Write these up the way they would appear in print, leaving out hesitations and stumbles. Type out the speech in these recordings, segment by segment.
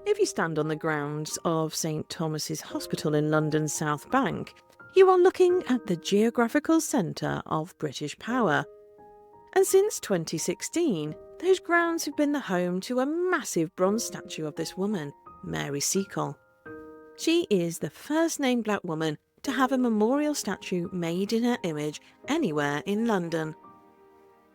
If you stand on the grounds of St Thomas's Hospital in London's South Bank, you are looking at the geographical centre of British power. And since 2016, those grounds have been the home to a massive bronze statue of this woman, Mary Seacole. She is the first named black woman to have a memorial statue made in her image anywhere in London.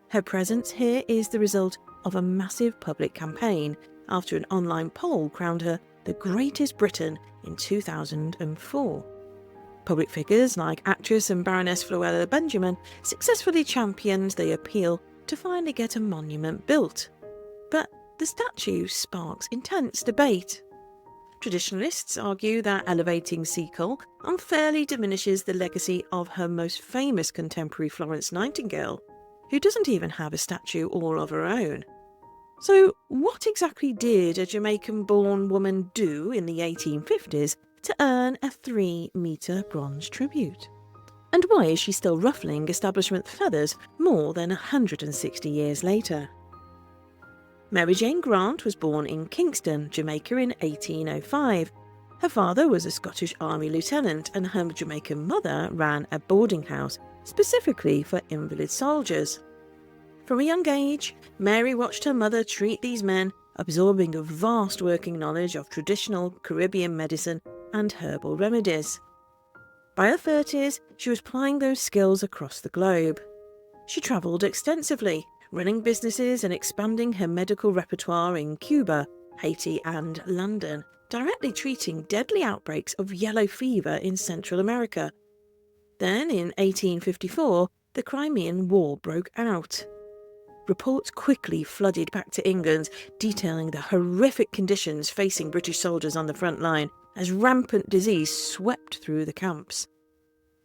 Her presence here is the result of a massive public campaign after an online poll crowned her the greatest Briton in 2004. Public figures like actress and Baroness Floella Benjamin successfully championed the appeal to finally get a monument built. But the statue sparks intense debate. Traditionalists argue that elevating Seacole unfairly diminishes the legacy of her most famous contemporary Florence Nightingale, who doesn't even have a statue all of her own. So what exactly did a Jamaican-born woman do in the 1850s to earn a 3-metre bronze tribute? And why is she still ruffling establishment feathers more than 160 years later? Mary Jane Grant was born in Kingston, Jamaica in 1805. Her father was a Scottish Army lieutenant and her Jamaican mother ran a boarding house specifically for invalid soldiers. From a young age, Mary watched her mother treat these men, absorbing a vast working knowledge of traditional Caribbean medicine and herbal remedies. By her 30s, she was applying those skills across the globe. She travelled extensively, running businesses and expanding her medical repertoire in Cuba, Haiti and London, directly treating deadly outbreaks of yellow fever in Central America. Then, in 1854, the Crimean War broke out. Reports quickly flooded back to England, detailing the horrific conditions facing British soldiers on the front line as rampant disease swept through the camps.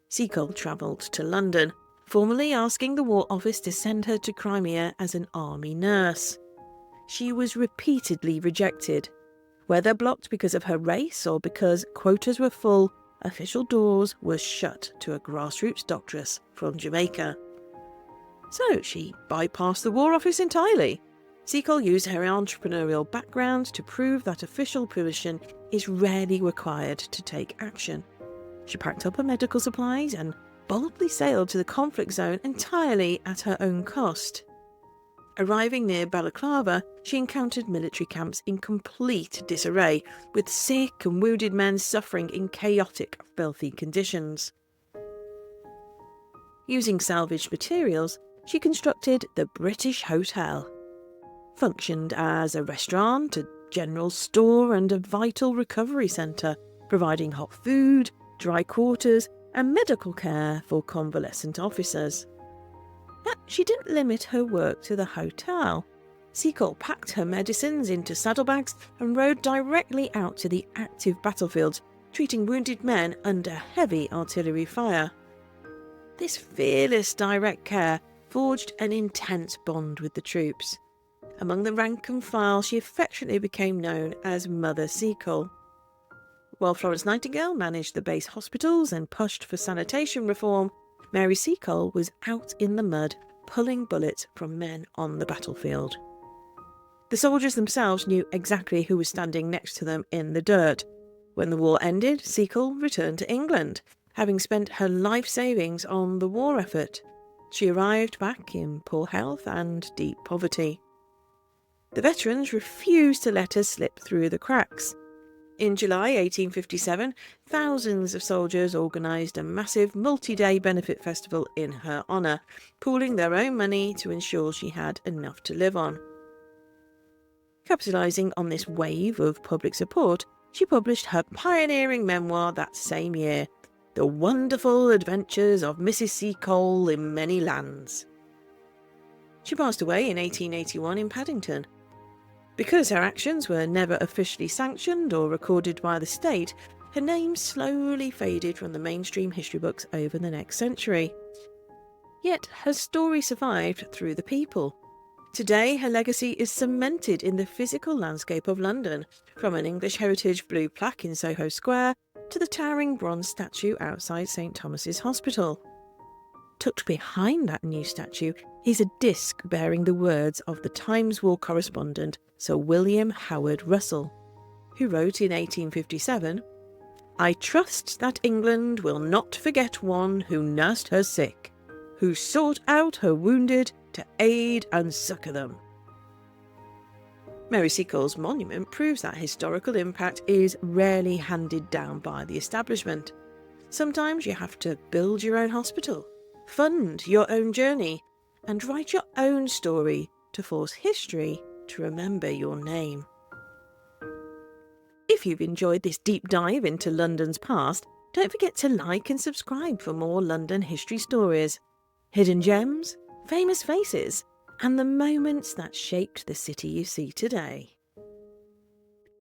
Seacole travelled to London, formally asking the War Office to send her to Crimea as an army nurse. She was repeatedly rejected. Whether blocked because of her race or because quotas were full, official doors were shut to a grassroots doctoress from Jamaica. So she bypassed the War Office entirely. Seacole used her entrepreneurial background to prove that official permission is rarely required to take action. She packed up her medical supplies and boldly sailed to the conflict zone entirely at her own cost. Arriving near Balaclava, she encountered military camps in complete disarray, with sick and wounded men suffering in chaotic, filthy conditions. Using salvaged materials, she constructed the British Hotel. Functioned as a restaurant, a general store and a vital recovery centre, providing hot food, dry quarters and medical care for convalescent officers. But she didn't limit her work to the hotel. Seacole packed her medicines into saddlebags and rode directly out to the active battlefields, treating wounded men under heavy artillery fire. This fearless direct care forged an intense bond with the troops. Among the rank and file, she affectionately became known as Mother Seacole. While Florence Nightingale managed the base hospitals and pushed for sanitation reform, Mary Seacole was out in the mud, pulling bullets from men on the battlefield. The soldiers themselves knew exactly who was standing next to them in the dirt. When the war ended, Seacole returned to England, having spent her life savings on the war effort. She arrived back in poor health and deep poverty. The veterans refused to let her slip through the cracks. In July 1857, thousands of soldiers organised a massive multi-day benefit festival in her honour, pooling their own money to ensure she had enough to live on. Capitalising on this wave of public support, she published her pioneering memoir that same year, The Wonderful Adventures of Mrs. Seacole in Many Lands. She passed away in 1881 in Paddington. Because her actions were never officially sanctioned or recorded by the state, her name slowly faded from the mainstream history books over the next century. Yet her story survived through the people. Today, her legacy is cemented in the physical landscape of London, from an English heritage blue plaque in Soho Square to the towering bronze statue outside St Thomas's Hospital. Tucked behind that new statue is a disc bearing the words of the Times war correspondent Sir William Howard Russell, who wrote in 1857, "I trust that England will not forget one who nursed her sick, who sought out her wounded to aid and succour them." Mary Seacole's monument proves that historical impact is rarely handed down by the establishment. Sometimes you have to build your own hospital, fund your own journey, and write your own story to force history to remember your name. If you've enjoyed this deep dive into London's past, don't forget to like and subscribe for more London history stories, hidden gems, famous faces, and the moments that shaped the city you see today.